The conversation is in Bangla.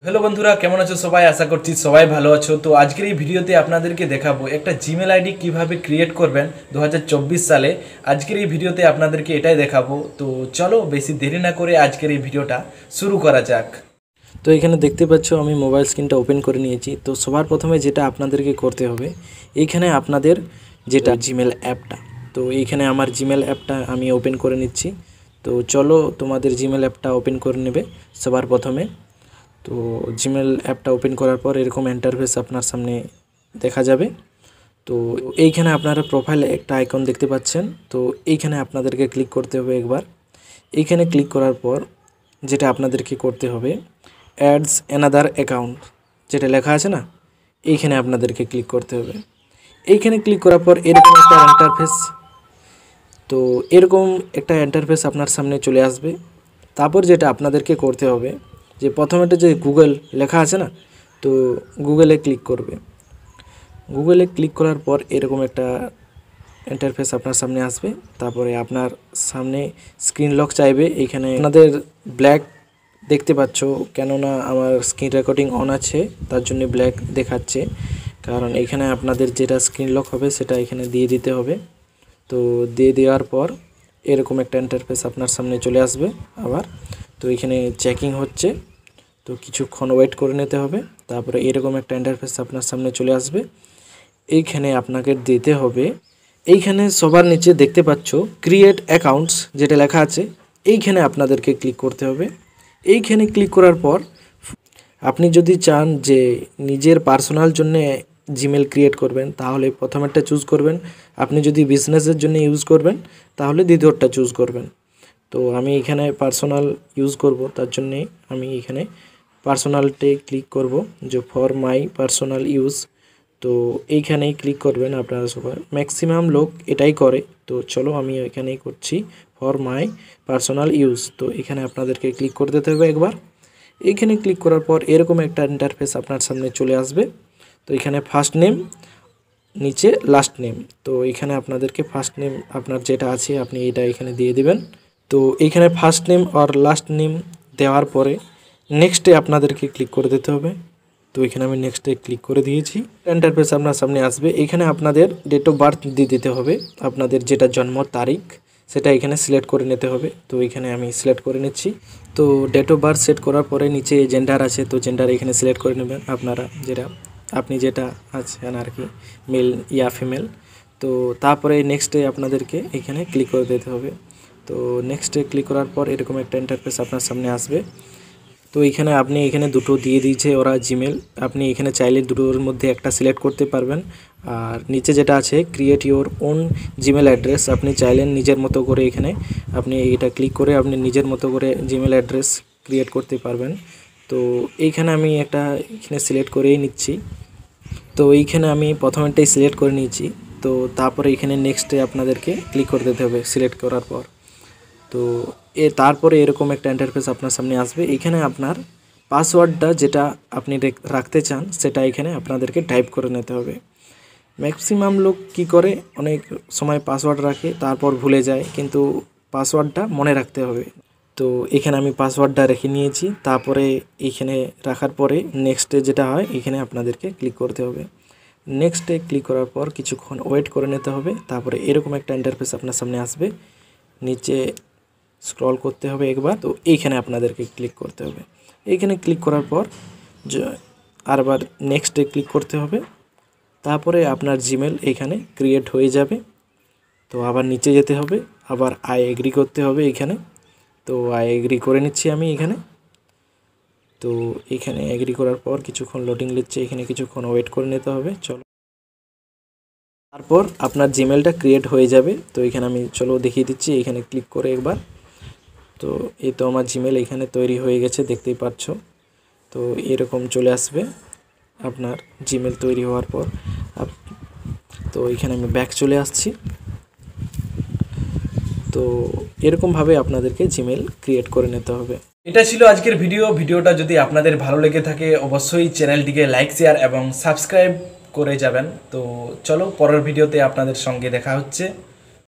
হ্যালো বন্ধুরা, কেমন আছো সবাই? আশা করছি সবাই ভালো আছো। তো আজকের এই ভিডিওতে আপনাদেরকে দেখাবো একটা জিমেল আইডি কিভাবে ক্রিয়েট করবেন 2024 সালে। আজকের এই ভিডিওতে আপনাদেরকে এটাই দেখাবো। তো চলো বেশি দেরি না করে আজকের এই ভিডিওটা শুরু করা যাক। তো এখানে দেখতে পাচ্ছ আমি মোবাইল স্ক্রিনটা ওপেন করে নিয়েছি। তো সবার প্রথমে যেটা আপনাদেরকে করতে হবে, এইখানে আপনাদের যেটা জিমেল অ্যাপটা, তো এইখানে আমার জিমেল অ্যাপটা আমি ওপেন করে নিচ্ছি। তো চলো তোমাদের জিমেল অ্যাপটা ওপেন করে নেবে সবার প্রথমে। তো জিমেল অ্যাপটা ওপেন করার পর এরকম ইন্টারফেস আপনার সামনে দেখা যাবে। তো এইখানে আপনারা প্রোফাইলে একটা আইকন দেখতে পাচ্ছেন, তো এইখানে আপনাদেরকে ক্লিক করতে হবে একবার। এইখানে ক্লিক করার পর যেটা আপনাদেরকে করতে হবে, অ্যাডস অ্যানাদার অ্যাকাউন্ট যেটা লেখা আছে না, এইখানে আপনাদেরকে ক্লিক করতে হবে। এইখানে ক্লিক করার পর এরকম একটা ইন্টারফেস, তো এরকম একটা ইন্টারফেস আপনার সামনে চলে আসবে। তারপর যেটা আপনাদেরকে করতে হবে, যে প্রথমেটা যে গুগল লেখা আছে না, তো গুগলে ক্লিক করবে। গুগলে ক্লিক করার পর এরকম একটা ইন্টারফেস আপনার সামনে আসবে। তারপরে আপনার সামনে স্ক্রিন লক চাইবে। এখানে আপনাদের ব্ল্যাক দেখতে পাচ্ছ, কেননা আমার স্ক্রিন রেকর্ডিং অন আছে, তার জন্য ব্ল্যাক দেখাচ্ছে। কারণ এখানে আপনাদের যেটা স্ক্রিন লক হবে সেটা এখানে দিয়ে দিতে হবে। তো দিয়ে দেওয়ার পর এরকম একটা ইন্টারফেস আপনার সামনে চলে আসবে আবার। তো এখানে চেকিং হচ্ছে, তো কিছুক্ষণ ওয়েট করে নিতে হবে। তারপরে এরকম একটা ইন্টারফেস আপনার সামনে চলে আসবে। এইখানে আপনাকে দিতে হবে, এইখানে সবার নিচে দেখতে পাচ্ছ ক্রিয়েট অ্যাকাউন্টস যেটা লেখা আছে, এইখানে আপনাদেরকে ক্লিক করতে হবে। এইখানে ক্লিক করার পর আপনি যদি চান যে নিজের পার্সোনাল জন্য জিমেল ক্রিয়েট করবেন, তাহলে প্রথমেরটা চুজ করবেন। আপনি যদি বিজনেসের জন্য ইউজ করবেন, তাহলে দ্বিতীয়টা চুজ করবেন। তো আমি এখানে পার্সোনাল ইউজ করব, তার জন্যে আমি এখানে পার্সোনালটে ক্লিক করব, যে ফর মাই পার্সোনাল ইউজ। তো এইখানেই ক্লিক করবেন আপনারা সবাই, ম্যাক্সিমাম লোক এটাই করে। তো চলো আমি এখানেই করছি ফর মাই পার্সোনাল ইউজ। তো এখানে আপনাদেরকে ক্লিক করে দিতে হবে একবার। এইখানে ক্লিক করার পর এরকম একটা ইন্টারফেস আপনার সামনে চলে আসবে। তো এখানে ফার্স্ট নেম, নিচে লাস্ট নেম। তো এখানে আপনাদেরকে ফার্স্ট নেম আপনার যেটা আছে আপনি এটা এখানে দিয়ে দিবেন। তো এইখানে ফার্স্ট নেম আর লাস্ট নেম দেওয়ার পরে নেক্সটে আপনাদেরকে ক্লিক করে দিতে হবে। তো এখানে আমি নেক্সটে ক্লিক করে দিয়েছি। ইন্টারফেস আপনার সামনে আসবে। এখানে আপনাদের ডেট অফ বার্থ দিয়ে দিতে হবে, আপনাদের যেটা জন্ম তারিখ সেটা এখানে সিলেক্ট করে নিতে হবে। তো এখানে আমি সিলেক্ট করে নিচ্ছি। তো ডেট অফ বার্থ সেট করার পরে নিচে জেন্ডার আছে, তো জেন্ডার এখানে সিলেক্ট করে নেবেন আপনারা, যেটা আপনি যেটা আছেন আর কি, মেল ইয়া ফিমেল। তো তারপরে নেক্সটে আপনাদেরকে এখানে ক্লিক করে দিতে হবে। তো নেক্সটে ক্লিক করার পর এরকম একটা ইন্টারফেস আপনার সামনে আসবে। তো এখানে আপনি এখানে দুটো দিয়ে দিয়েছে ওরা জিমেল, আপনি এখানে চাইলে দুটোর মধ্যে একটা সিলেক্ট করতে পারবেন। আর নিচে যেটা আছে create your own Gmail address, আপনি চাইলেন নিজের মতো করে এখানে আপনি এটা ক্লিক করে আপনি নিজের মতো করে জিমেল অ্যাড্রেস ক্রিয়েট করতে পারবেন। তো এইখানে আমি একটা এখানে সিলেক্ট করেই নিচ্ছি। তো এইখানে আমি প্রথমেরটাই সিলেক্ট করে নিয়েছি। তো তারপরে এখানে নেক্সটে আপনাদেরকে ক্লিক করে দিতে হবে সিলেক্ট করার পর। তো তারপরে এরকম একটা ইন্টারফেস আপনার সামনে আসবে। এখানে আপনার পাসওয়ার্ডটা যেটা আপনি রাখতে চান সেটা এখানে আপনাদেরকে টাইপ করে নিতে হবে। ম্যাক্সিমাম লোক কি করে, অনেক সময় পাসওয়ার্ড রাখে তারপর ভুলে যায়, কিন্তু পাসওয়ার্ডটা মনে রাখতে হবে। তো এখানে আমি পাসওয়ার্ডটা রেখে নিয়েছি। তারপরে এইখানে রাখার পরে নেক্সটে যেটা হয় এখানে আপনাদেরকে ক্লিক করতে হবে। নেক্সটে ক্লিক করার পর কিছুক্ষণ ওয়েট করে নিতে হবে। তারপরে এরকম একটা ইন্টারফেস আপনার সামনে আসবে, নিচে স্ক্রল করতে হবে একবার। তো এইখানে আপনাদেরকে ক্লিক করতে হবে। এইখানে ক্লিক করার পর আরবার নেক্সটে ক্লিক করতে হবে। তারপরে আপনার জিমেল এখানে ক্রিয়েট হয়ে যাবে। তো আবার নিচে যেতে হবে, আবার আই এগ্রি করতে হবে এখানে। তো আই এগ্রি করে নিচ্ছি আমি এখানে। তো এখানে এগ্রি করার পর কিছুক্ষণ লোডিং নিচ্ছে, এখানে কিছুক্ষণ ওয়েট করে নিতে হবে। চলো, তারপর আপনার জিমেলটা ক্রিয়েট হয়ে যাবে। তো এখানে আমি চলো দেখিয়ে দিচ্ছি, এখানে ক্লিক করে একবার। তো এই তো আমার জিমেল এখানে তৈরি হয়ে গেছে, দেখতেই পাচ্ছ। তো এরকম চলে আসবে আপনার জিমেল তৈরি হওয়ার পর। তো এখানে আমি ব্যাক চলে আসছি। তো এরকমভাবে আপনাদেরকে জিমেল ক্রিয়েট করে নিতে হবে। এটা ছিল আজকের ভিডিওটা যদি আপনাদের ভালো লেগে থাকে অবশ্যই চ্যানেলটিকে লাইক শেয়ার এবং সাবস্ক্রাইব করে যাবেন। তো চলো পরের ভিডিওতে আপনাদের সঙ্গে দেখা হচ্ছে।